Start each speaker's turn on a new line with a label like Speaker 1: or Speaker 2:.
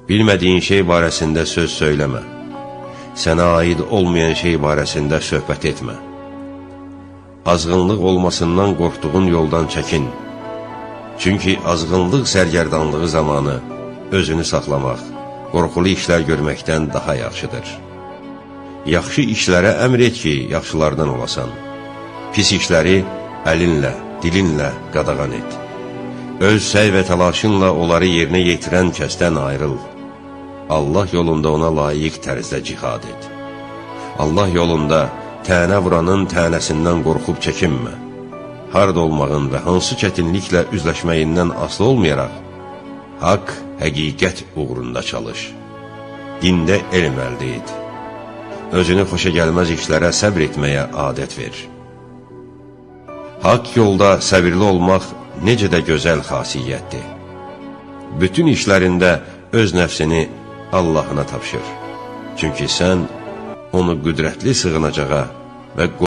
Speaker 1: Bilmədiyin şey barəsində söz söyləmə. Sənə aid olmayan şey barəsində söhbət etmə. Azğınlıq olmasından qorxduğun yoldan çəkin. Çünki azğınlıq sərgərdanlığı zamanı özünü saxlamaq, qorxulu işlər görməkdən daha yaxşıdır. Yaxşı işlərə əmr et ki, yaxşılardan olasan. Pis işləri əlinlə, dilinlə qadağan et. Öz səy və təlaşınla onları yerinə yetirən kəsdən ayrıl. Allah yolunda ona layiq tərzdə cihad et. Allah yolunda tənə vuranın tənəsindən qorxub çəkinmə. Harda olmağın və hansı çətinliklə üzləşməyindən asılı olmayaraq, haqq, həqiqət uğrunda çalış. Dində elm əldə et. Özünü xoşa gəlməz işlərə səbr etməyə adət ver. Haqq yolda səbirli olmaq necə də gözəl xasiyyətdir. Bütün işlərində öz nəfsini Allahına tapşır. Çünki sən onu qüdrətli sığınacağa və